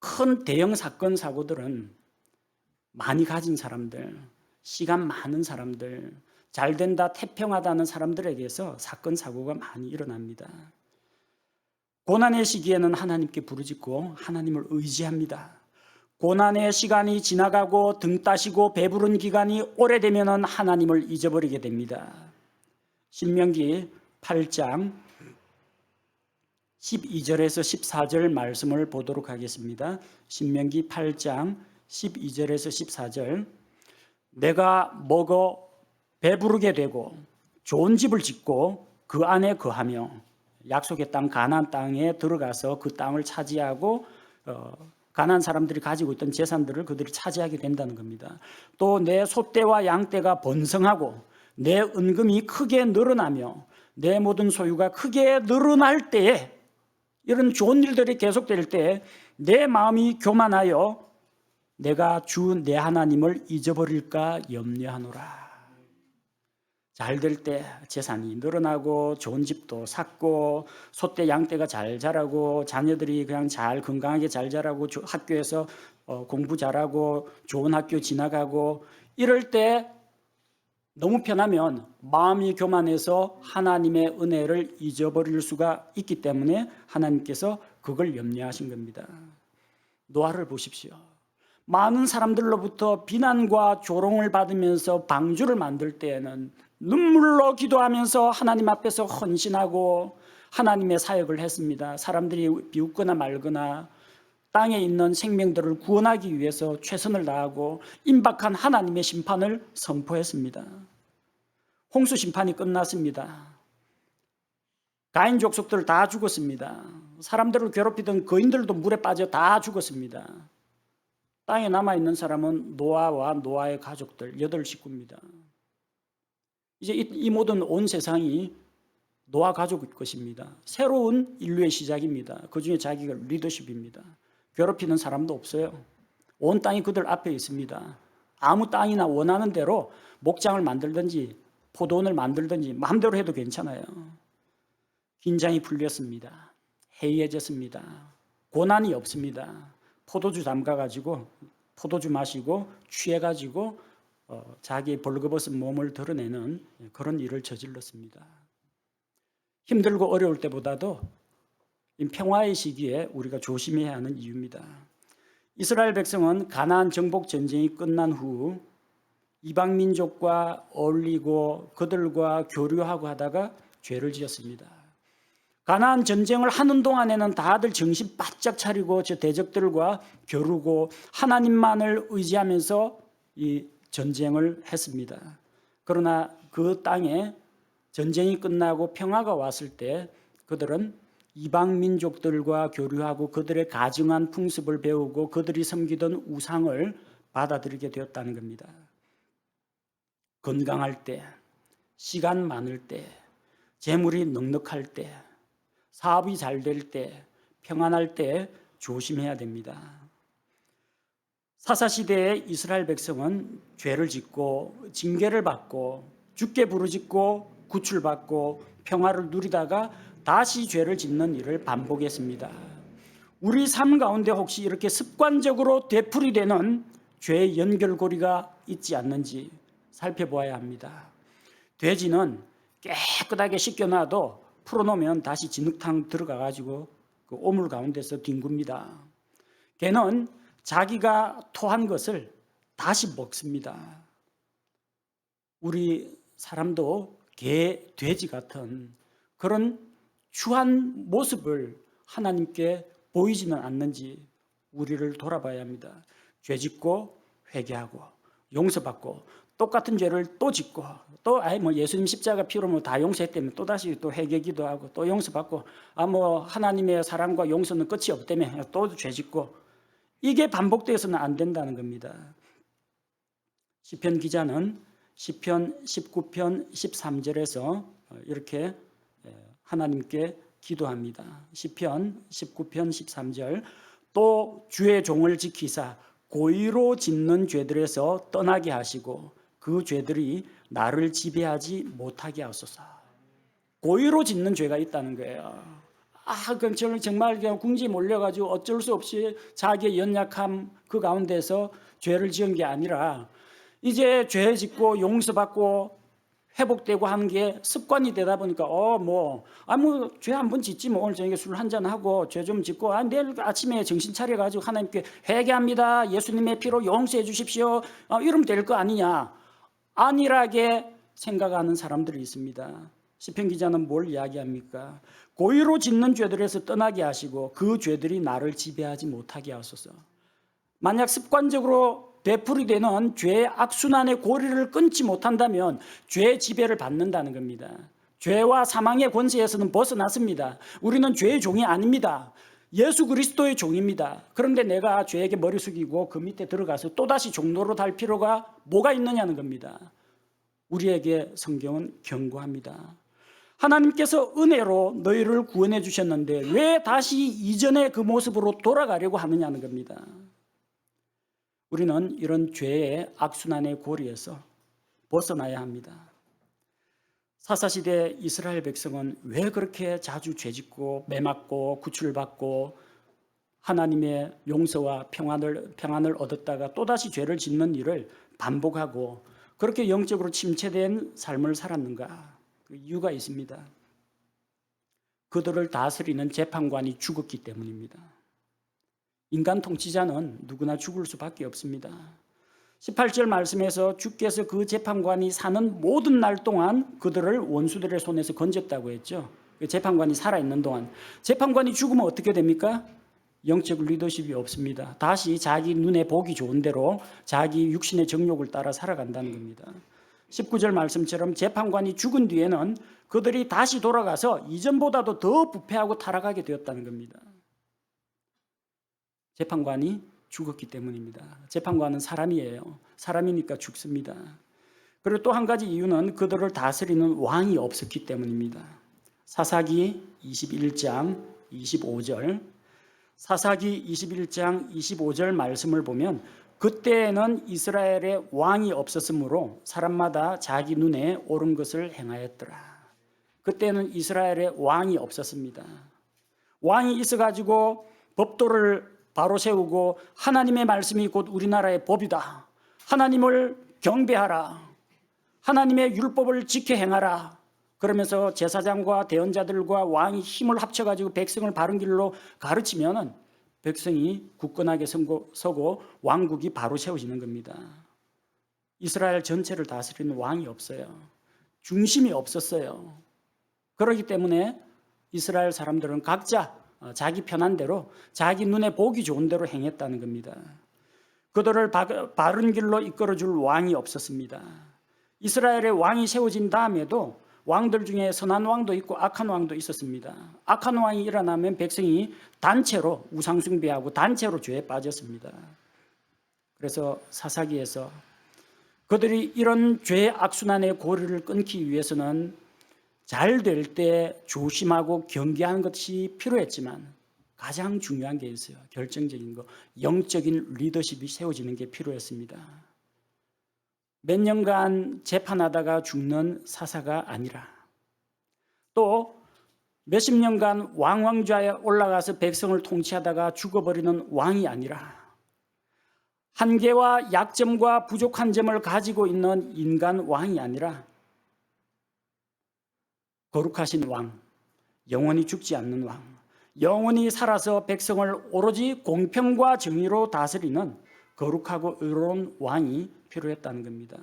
큰 대형 사건 사고들은 많이 가진 사람들, 시간 많은 사람들, 잘 된다 태평하다는 사람들에게서 사건 사고가 많이 일어납니다. 고난의 시기에는 하나님께 부르짖고 하나님을 의지합니다. 고난의 시간이 지나가고 등 따시고 배부른 기간이 오래되면 하나님을 잊어버리게 됩니다. 신명기 8장 12절에서 14절 말씀을 보도록 하겠습니다. 신명기 8장 12절에서 14절. 내가 먹어 배부르게 되고 좋은 집을 짓고 그 안에 거하며 약속의 땅 가나안 땅에 들어가서 그 땅을 차지하고 가나안 사람들이 가지고 있던 재산들을 그들이 차지하게 된다는 겁니다. 또 내 소떼와 양떼가 번성하고 내 은금이 크게 늘어나며 내 모든 소유가 크게 늘어날 때에 이런 좋은 일들이 계속될 때 내 마음이 교만하여 내가 주 내 하나님을 잊어버릴까 염려하노라. 잘 될 때 재산이 늘어나고 좋은 집도 샀고 소떼 양떼가 잘 자라고 자녀들이 그냥 잘 건강하게 잘 자라고 학교에서 공부 잘하고 좋은 학교 지나가고 이럴 때 너무 편하면 마음이 교만해서 하나님의 은혜를 잊어버릴 수가 있기 때문에 하나님께서 그걸 염려하신 겁니다. 노아를 보십시오. 많은 사람들로부터 비난과 조롱을 받으면서 방주를 만들 때에는 눈물로 기도하면서 하나님 앞에서 헌신하고 하나님의 사역을 했습니다. 사람들이 비웃거나 말거나 땅에 있는 생명들을 구원하기 위해서 최선을 다하고 임박한 하나님의 심판을 선포했습니다. 홍수 심판이 끝났습니다. 가인 족속들 다 죽었습니다. 사람들을 괴롭히던 거인들도 물에 빠져 다 죽었습니다. 땅에 남아있는 사람은 노아와 노아의 가족들 8식구입니다. 이제 이 모든 온 세상이 노아 가족의 것입니다. 새로운 인류의 시작입니다. 그중에 자기가 리더십입니다. 괴롭히는 사람도 없어요. 온 땅이 그들 앞에 있습니다. 아무 땅이나 원하는 대로 목장을 만들든지 포도원을 만들든지 마음대로 해도 괜찮아요. 긴장이 풀렸습니다. 해이해졌습니다. 고난이 없습니다. 포도주 담가가지고 포도주 마시고 취해가지고 자기의 벌거벗은 몸을 드러내는 그런 일을 저질렀습니다. 힘들고 어려울 때보다도 평화의 시기에 우리가 조심해야 하는 이유입니다. 이스라엘 백성은 가나안 정복 전쟁이 끝난 후 이방 민족과 어울리고 그들과 교류하고 하다가 죄를 지었습니다. 가나안 전쟁을 하는 동안에는 다들 정신 바짝 차리고 저 대적들과 겨루고 하나님만을 의지하면서 이 전쟁을 했습니다. 그러나 그 땅에 전쟁이 끝나고 평화가 왔을 때 그들은 이방 민족들과 교류하고 그들의 가증한 풍습을 배우고 그들이 섬기던 우상을 받아들이게 되었다는 겁니다. 건강할 때, 시간 많을 때, 재물이 넉넉할 때, 사업이 잘 될 때, 평안할 때 조심해야 됩니다. 사사시대의 이스라엘 백성은 죄를 짓고 징계를 받고 죽게 부르짖고 구출받고 평화를 누리다가 다시 죄를 짓는 일을 반복했습니다. 우리 삶 가운데 혹시 이렇게 습관적으로 되풀이되는 죄의 연결고리가 있지 않는지 살펴보아야 합니다. 돼지는 깨끗하게 씻겨놔도 풀어놓으면 다시 진흙탕 들어가가지고 그 오물 가운데서 뒹굽니다. 개는 자기가 토한 것을 다시 먹습니다. 우리 사람도 개, 돼지 같은 그런 추한 모습을 하나님께 보이지는 않는지 우리를 돌아봐야 합니다. 죄 짓고 회개하고 용서받고 똑같은 죄를 또 짓고 또 예수님 십자가 피로 다 용서했다면 또 다시 또 회개 기도하고 또 용서받고 하나님의 사랑과 용서는 끝이 없다며 또 죄 짓고 이게 반복되어서는 안 된다는 겁니다. 시편 기자는 시편 19편 13절에서 이렇게 하나님께 기도합니다. 시편 19편 13절 또 주의 종을 지키사 고의로 짓는 죄들에서 떠나게 하시고 그 죄들이 나를 지배하지 못하게 하소서. 고의로 짓는 죄가 있다는 거예요. 그럼 저는 정말 그냥 궁지에 몰려가지고 어쩔 수 없이 자기의 연약함 그 가운데서 죄를 지은 게 아니라 이제 죄 짓고 용서받고 회복되고 하는 게 습관이 되다 보니까 죄 한 번 짓지 오늘 저녁에 술 한잔 하고 죄 좀 짓고 내일 아침에 정신 차려가지고 하나님께 회개합니다. 예수님의 피로 용서해 주십시오. 이러면 될 거 아니냐. 안일하게 생각하는 사람들이 있습니다. 시편 기자는 뭘 이야기합니까? 고의로 짓는 죄들에서 떠나게 하시고 그 죄들이 나를 지배하지 못하게 하소서. 만약 습관적으로 되풀이되는 죄의 악순환의 고리를 끊지 못한다면 죄의 지배를 받는다는 겁니다. 죄와 사망의 권세에서는 벗어났습니다. 우리는 죄의 종이 아닙니다. 예수 그리스도의 종입니다. 그런데 내가 죄에게 머리 숙이고 그 밑에 들어가서 또다시 종노릇 할 필요가 뭐가 있느냐는 겁니다. 우리에게 성경은 경고합니다. 하나님께서 은혜로 너희를 구원해 주셨는데 왜 다시 이전의 그 모습으로 돌아가려고 하느냐는 겁니다. 우리는 이런 죄의 악순환의 고리에서 벗어나야 합니다. 사사시대 이스라엘 백성은 왜 그렇게 자주 죄짓고 매맞고 구출받고 하나님의 용서와 평안을 얻었다가 또다시 죄를 짓는 일을 반복하고 그렇게 영적으로 침체된 삶을 살았는가? 그 이유가 있습니다. 그들을 다스리는 재판관이 죽었기 때문입니다. 인간 통치자는 누구나 죽을 수밖에 없습니다. 18절 말씀에서 주께서 그 재판관이 사는 모든 날 동안 그들을 원수들의 손에서 건졌다고 했죠. 재판관이 살아있는 동안. 재판관이 죽으면 어떻게 됩니까? 영적 리더십이 없습니다. 다시 자기 눈에 보기 좋은 대로 자기 육신의 정욕을 따라 살아간다는 겁니다. 19절 말씀처럼 재판관이 죽은 뒤에는 그들이 다시 돌아가서 이전보다도 더 부패하고 타락하게 되었다는 겁니다. 재판관이 죽었기 때문입니다. 재판관은 사람이에요. 사람이니까 죽습니다. 그리고 또 한 가지 이유는 그들을 다스리는 왕이 없었기 때문입니다. 사사기 21장 25절 사사기 21장 25절 말씀을 보면 그때에는 이스라엘에 왕이 없었으므로 사람마다 자기 눈에 옳은 것을 행하였더라. 그때는 이스라엘에 왕이 없었습니다. 왕이 있어가지고 법도를 바로 세우고 하나님의 말씀이 곧 우리나라의 법이다. 하나님을 경배하라. 하나님의 율법을 지켜 행하라. 그러면서 제사장과 대언자들과 왕이 힘을 합쳐가지고 백성을 바른 길로 가르치면 백성이 굳건하게 서고 왕국이 바로 세워지는 겁니다. 이스라엘 전체를 다스리는 왕이 없어요. 중심이 없었어요. 그렇기 때문에 이스라엘 사람들은 각자 자기 편한 대로 자기 눈에 보기 좋은 대로 행했다는 겁니다. 그들을 바른 길로 이끌어줄 왕이 없었습니다. 이스라엘의 왕이 세워진 다음에도 왕들 중에 선한 왕도 있고 악한 왕도 있었습니다. 악한 왕이 일어나면 백성이 단체로 우상숭배하고 단체로 죄에 빠졌습니다. 그래서 사사기에서 그들이 이런 죄의 악순환의 고리를 끊기 위해서는 잘 될 때 조심하고 경계하는 것이 필요했지만 가장 중요한 게 있어요. 결정적인 거. 영적인 리더십이 세워지는 게 필요했습니다. 몇 년간 재판하다가 죽는 사사가 아니라 또 몇십 년간 왕좌에 올라가서 백성을 통치하다가 죽어버리는 왕이 아니라 한계와 약점과 부족한 점을 가지고 있는 인간 왕이 아니라 거룩하신 왕, 영원히 죽지 않는 왕, 영원히 살아서 백성을 오로지 공평과 정의로 다스리는 거룩하고 의로운 왕이 필요했다는 겁니다.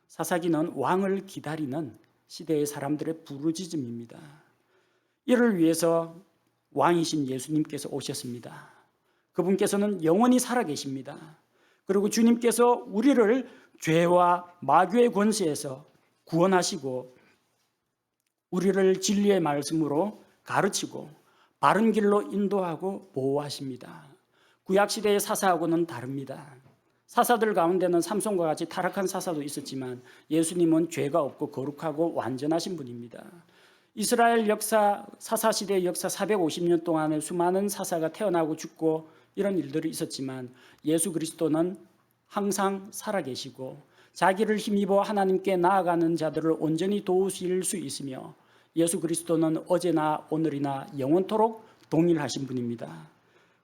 사사기는 왕을 기다리는 시대의 사람들의 부르짖음입니다. 이를 위해서 왕이신 예수님께서 오셨습니다. 그분께서는 영원히 살아계십니다. 그리고 주님께서 우리를 죄와 마귀의 권세에서 구원하시고 우리를 진리의 말씀으로 가르치고 바른 길로 인도하고 보호하십니다. 구약시대의 사사하고는 다릅니다. 사사들 가운데는 삼손과 같이 타락한 사사도 있었지만 예수님은 죄가 없고 거룩하고 완전하신 분입니다. 이스라엘 역사, 사사시대의 역사 450년 동안에 수많은 사사가 태어나고 죽고 이런 일들이 있었지만 예수 그리스도는 항상 살아계시고 자기를 힘입어 하나님께 나아가는 자들을 온전히 도우실 수 있으며 예수 그리스도는 어제나 오늘이나 영원토록 동일하신 분입니다.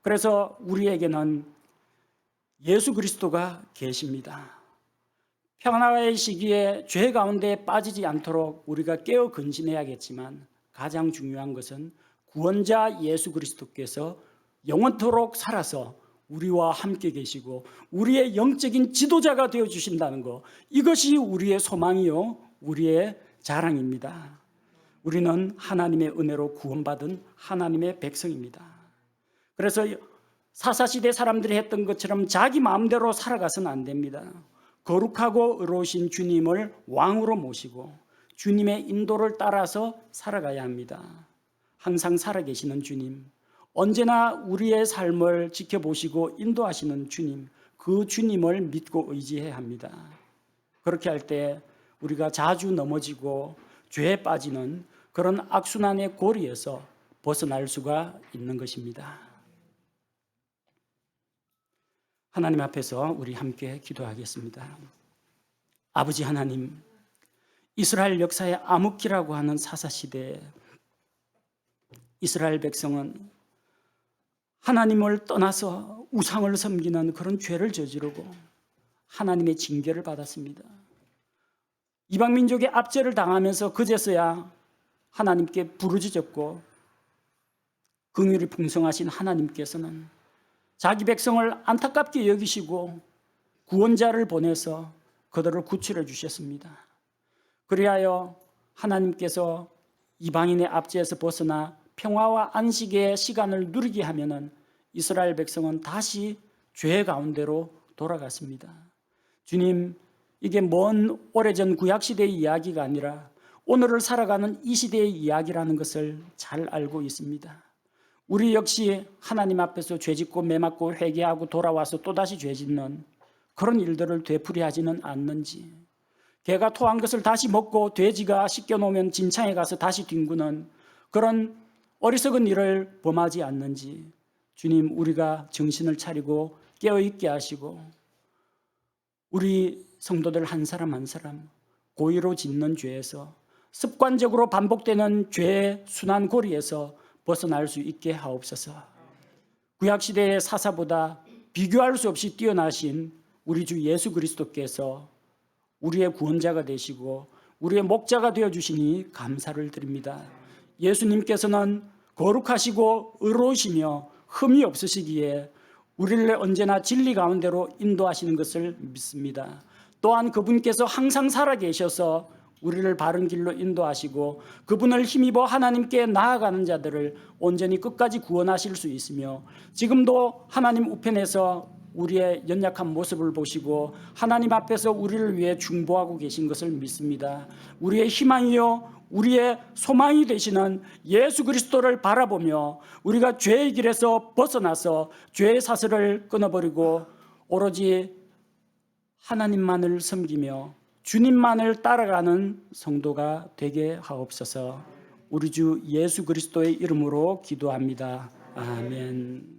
그래서 우리에게는 예수 그리스도가 계십니다. 평화의 시기에 죄 가운데 빠지지 않도록 우리가 깨어 근신해야겠지만 가장 중요한 것은 구원자 예수 그리스도께서 영원토록 살아서 우리와 함께 계시고 우리의 영적인 지도자가 되어주신다는 것, 이것이 우리의 소망이요 우리의 자랑입니다. 우리는 하나님의 은혜로 구원받은 하나님의 백성입니다. 그래서 사사시대 사람들이 했던 것처럼 자기 마음대로 살아가서는 안 됩니다. 거룩하고 의로우신 주님을 왕으로 모시고 주님의 인도를 따라서 살아가야 합니다. 항상 살아계시는 주님, 언제나 우리의 삶을 지켜보시고 인도하시는 주님, 그 주님을 믿고 의지해야 합니다. 그렇게 할 때 우리가 자주 넘어지고 죄에 빠지는 그런 악순환의 고리에서 벗어날 수가 있는 것입니다. 하나님 앞에서 우리 함께 기도하겠습니다. 아버지 하나님, 이스라엘 역사의 암흑기라고 하는 사사시대에 이스라엘 백성은 하나님을 떠나서 우상을 섬기는 그런 죄를 저지르고 하나님의 징계를 받았습니다. 이방민족의 압제를 당하면서 그제서야 하나님께 부르짖었고 긍휼이 풍성하신 하나님께서는 자기 백성을 안타깝게 여기시고 구원자를 보내서 그들을 구출해 주셨습니다. 그리하여 하나님께서 이방인의 압제에서 벗어나 평화와 안식의 시간을 누리게 하면은 이스라엘 백성은 다시 죄 가운데로 돌아갔습니다. 주님, 이게 먼 오래전 구약시대의 이야기가 아니라 오늘을 살아가는 이 시대의 이야기라는 것을 잘 알고 있습니다. 우리 역시 하나님 앞에서 죄짓고 매맞고 회개하고 돌아와서 또다시 죄짓는 그런 일들을 되풀이하지는 않는지, 개가 토한 것을 다시 먹고 돼지가 씻겨놓으면 진창에 가서 다시 뒹구는 그런 어리석은 일을 범하지 않는지 주님, 우리가 정신을 차리고 깨어있게 하시고 우리 성도들 한 사람 한 사람 고의로 짓는 죄에서, 습관적으로 반복되는 죄의 순환 고리에서 벗어날 수 있게 하옵소서. 구약시대의 사사보다 비교할 수 없이 뛰어나신 우리 주 예수 그리스도께서 우리의 구원자가 되시고 우리의 목자가 되어주시니 감사를 드립니다. 예수님께서는 거룩하시고 의로우시며 흠이 없으시기에 우리를 언제나 진리 가운데로 인도하시는 것을 믿습니다. 또한 그분께서 항상 살아계셔서 우리를 바른 길로 인도하시고 그분을 힘입어 하나님께 나아가는 자들을 온전히 끝까지 구원하실 수 있으며, 지금도 하나님 우편에서 우리의 연약한 모습을 보시고 하나님 앞에서 우리를 위해 중보하고 계신 것을 믿습니다. 우리의 희망이요 우리의 소망이 되시는 예수 그리스도를 바라보며 우리가 죄의 길에서 벗어나서 죄의 사슬을 끊어버리고 오로지 하나님만을 섬기며 주님만을 따라가는 성도가 되게 하옵소서. 우리 주 예수 그리스도의 이름으로 기도합니다. 아멘.